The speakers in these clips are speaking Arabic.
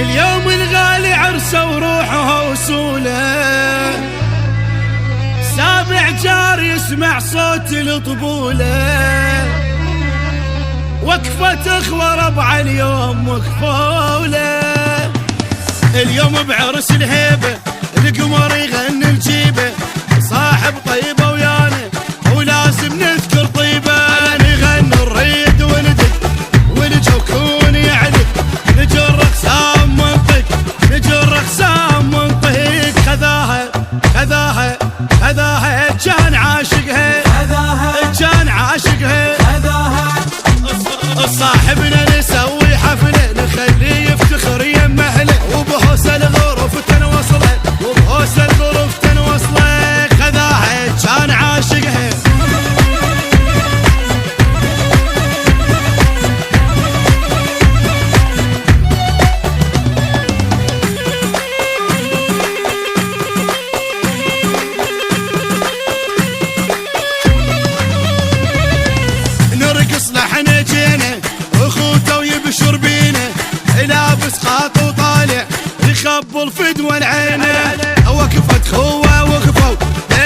اليوم الغالي عرسه وروحه وصوله، سابع جار يسمع صوت الطبوله، وقفة اخوة ربع اليوم مكفولة. اليوم بعرس الهيبة القمر يغني الجيبة، صاحب طيبة ويانا ولازم نذكر طيبة. نغني الريد وندق والجوكون يعلق، نجر اقسام منطق نجر اقسام منطق. خذاها كان عاشقها، كان عاشقها. صاحبنا نسوي حفله نخليه يفتخر يم اهله، وبهوس الظروف تنوصله وبهوس الظروف تنوصله. خذاها كان عاشقها. نرقص لحن جينا اخوته ويبشر بينا، لابس قاط وطالع يخبل الفدوى العينه. وقفت خوه وقفوا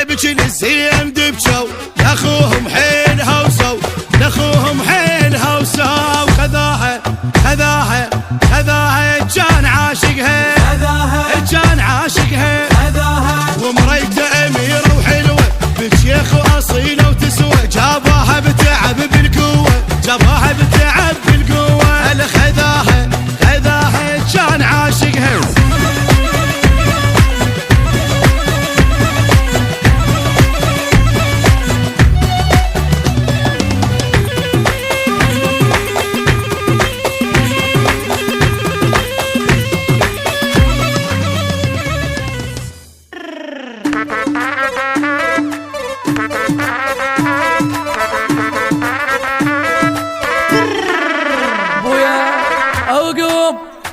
يبكي للزين دبشوا، لاخوهم حيل هوسوا لاخوهم حيل هوسوا. خذاها كان عاشقها، كان عاشقها. ومريته امير وحلوه بشيخ واصيله وتسوى، جاباها بتعب بالقوه جاباها بتعب بالقوه. خذاها كان عاشقها.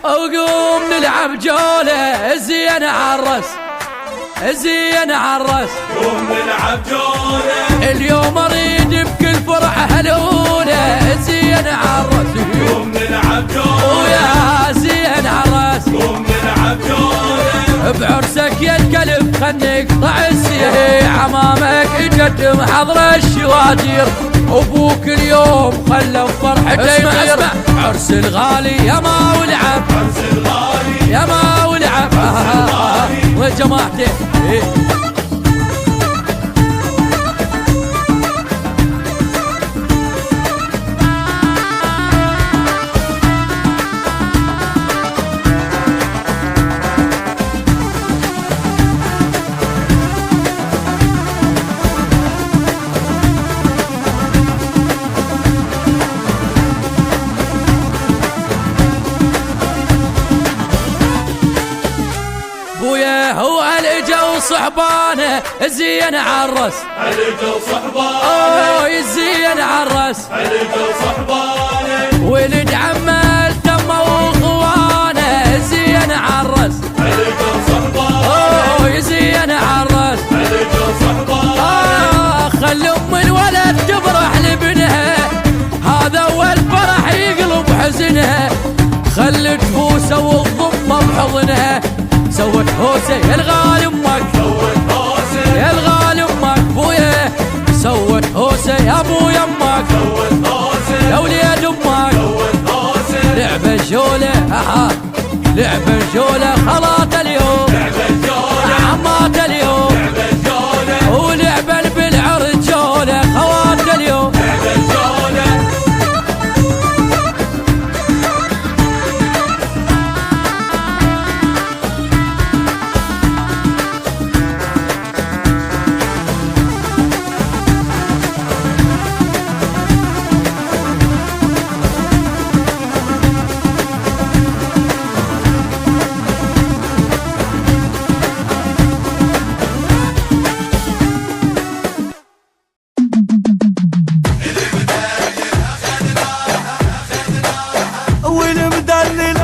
وقوم نلعب جولة زين عالرس زين عالرس. قوم نلعب جولة اليوم اريد بكل فرحة هلولة زين عالرس. قوم نلعب جولة ويا زين عالرس. قوم نلعب جولة بعرسك يا الكلب خلني اقطع السيف، عمامك يقدم حضر الشوادير، ابوك اليوم خلى فرحته يطير. عرس الغالي يا ما ولعب عرس الغالي يا ما ولعب وجماعته. هو الجا وصحبانه زين عالرس، الجا وصحبانه زين عالرس. الجا وصحبانه ولد عمه التمه واخوانه زين عالرس، الجا وصحبانه زين عالرس. الجا وصحبانه خلي ام الولد تفرح لابنها، هذا اول فرح يقلب حزنها. خلي تفوسه وتضمه بحضنها، سوت هوسه يا الغالي امك سوت هوسه يا الغالي امك. بويا سوت هوسه يا ابو يمك سوت هوسه يا وليد امك. سوت هوسه لعب الجوله لعب الجوله خلاط اليوم، لعب الجوله عمات اليوم، لعب الجوله ولعب بالعرض جوله خوات اليوم. لعب الجوله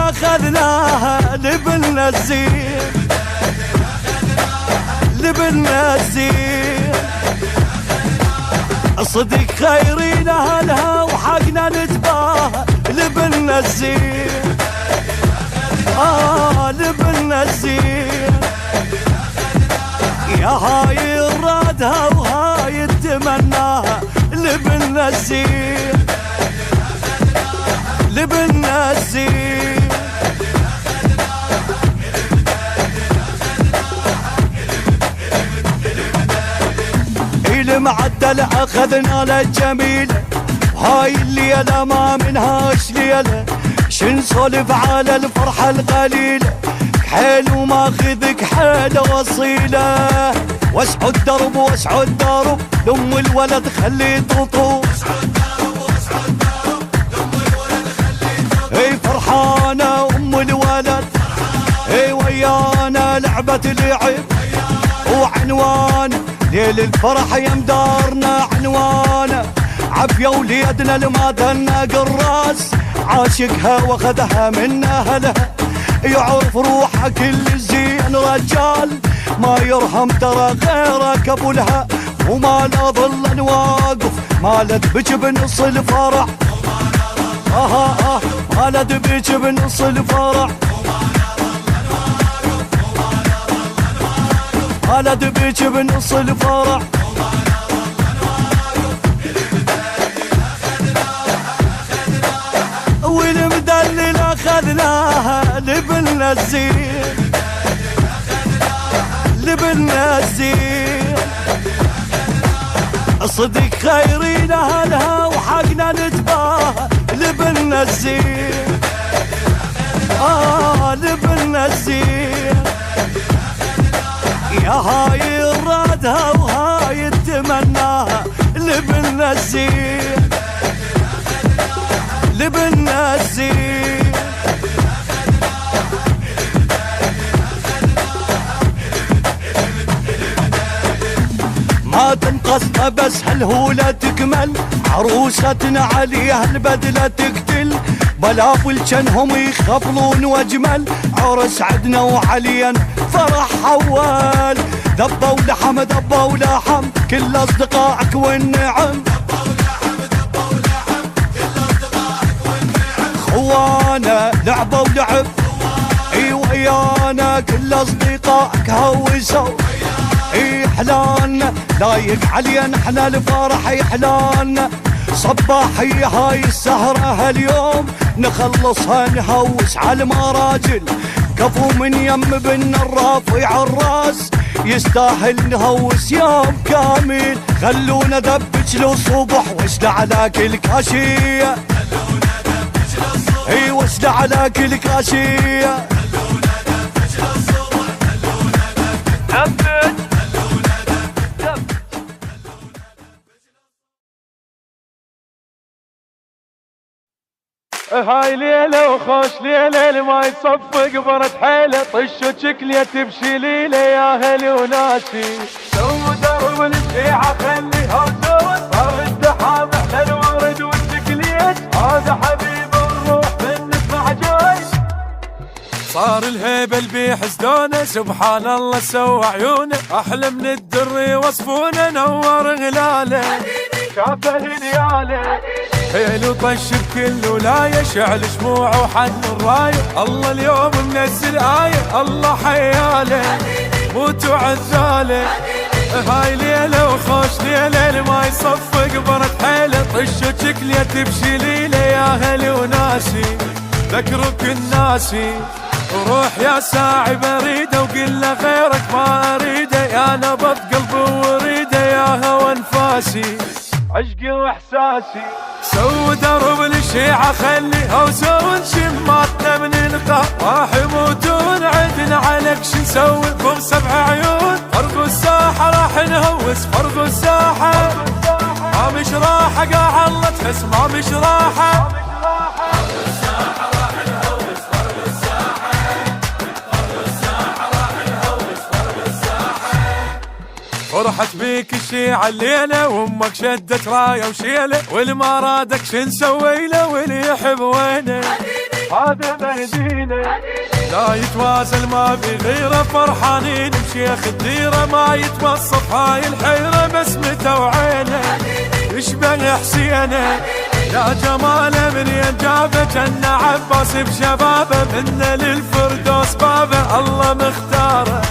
اخذناها لبن الزين لبن الزين. صدق خيرين اهلها وحقنا نتباهى لبن الزين. لبنا الزين يا هاي الرادها وهاي تمناها لبنا الزين لبنا الزين المعدل اخذنا للجميلة هاي الليلة ما منهاش ليلة شنسولف على الفرحة القليلة كحيل وماخذك حيل وصيلة واسعوا الدرب واسعوا الدرب لأم الولد خلي تطوف اي فرحانة أم الولد اي ويانا لعبة لعب وعنوان ليل الفرح يمدارنا عنوانه عافية وليدنا المادنا قراس عاشقها واخذها من اهلها يعرف روحها كل زين رجال ما يرهم ترى غيرك ابو لها وما لا ظل واقف مالت بك بنص الفرح مالت بك بنص الفرح مالت بك بنص الفرح والمدلل اخذناها لبنا الزين لبنا الزين صدق خيرين اهلها وحقنا نتباهى لبنا الزين لبنا الزين يا هاي الرادها وهاي تمناها لبنا الزين لبنا الزين ما تنقص بس هالهولة تكمل عروستنا عليها البدلة تقتل بلافل جنهم يخبلون واجمل عرس عدنا وعليا فرح حوال دبوا لحم دبوا لحم كل اصدقائك والنعم خوانا لعبوا ولعب اي ويانا كل اصدقائك هوسوا اي حلانا لايق علينا احنا الفرح يحلانا صباحي هاي السهرة هاليوم نخلصها نهوس على المراجل كفو من يم بن الرافع الراس يستاهل نهوس يوم كامل خلونا دبج له صبح واشلع على كل كاشية اي واشلع على كل كاشية هاي ليلة وخوش ليلة ما يصفق برد حيلة طشوا شكلية تمشي ليلة يا هلي وناسي سو درب الشيعة خليها وسود صار الدحام احلى الورد والشكليت هذا حبيب الروح من نسمع جاي صار الهيبة اللي بحسدونه سبحان الله سوى عيونه احلى من الدر وصفونه نور غلاله شافه هنياله حيل وطش بكل ولاية شعل شموع وحن الراية الله اليوم منزل آية الله حياله موت وعزاله هاي ليلة وخوش ليلة ما يصفق برد حيلة طشوا شكلية تمشي ليلة يا هلي وناسي ذكرك الناسي وروح يا ساعي بريدة وقل له غيرك ما أريده يا نبض قلبي وريده يا هوى انفاسي عشقي واحساسي سو درب الشيعة خليها وسوون شماتنا من القاع راح يموتون عدنا عليك شو نسوي بهم 7 عيون فرق الساحة راح نهوس فرق الساحة ما مش راحة قاع الله تحس ما مش راحة فرحت بيك الشيعة الليلة وامك شدت راية وشيلة والما رادك شن سويله واللي يحب وينه هذا مهدينا لا يتوازل ما في غيره فرحانين بشيخ الديرة ما يتوصف هاي الحيرة بسمته وعينه يشبه حسينه يا جماله من ينجابه شنا عباس بشبابه منا للفردوس بابه الله مختاره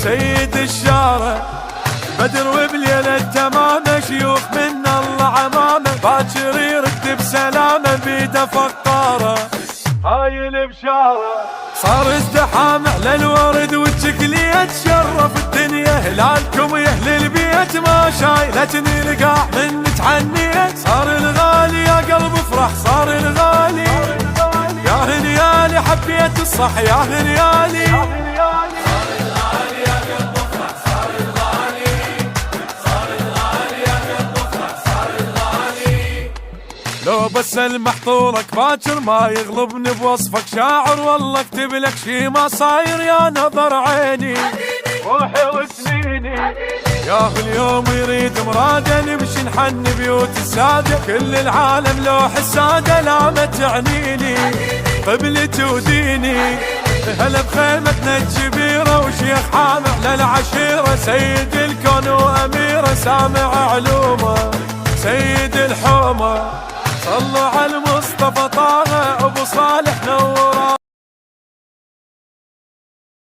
سيد الشارع بدر وبليلة تمامه شيوخ من الله عمامه باكر يرد بسلامه بيده فقاره هاي البشاره صار ازدحام على الورد والتكلية تشرف الدنيا هلالكم يا اهل البيت ما شايلتني القاع من تعنيت صار الغالي يا قلب افرح صار الغالي يا هنيالي حبيت الصح يا هنيالي لو بس المحطورك باكر ما يغلبني بوصفك شاعر والله اكتب لك شي ما صاير يا نظر عيني روحي وسنيني يا اليوم يريد مراده نمشي نحن بيوت الساده كل العالم لوح الساده لا ما تعنيني قبلتي وديني هلا بخيمتنا الكبيره وشيخ حامع للعشيره سيد الكون واميره سامع علومه سيد الحومه صلوا على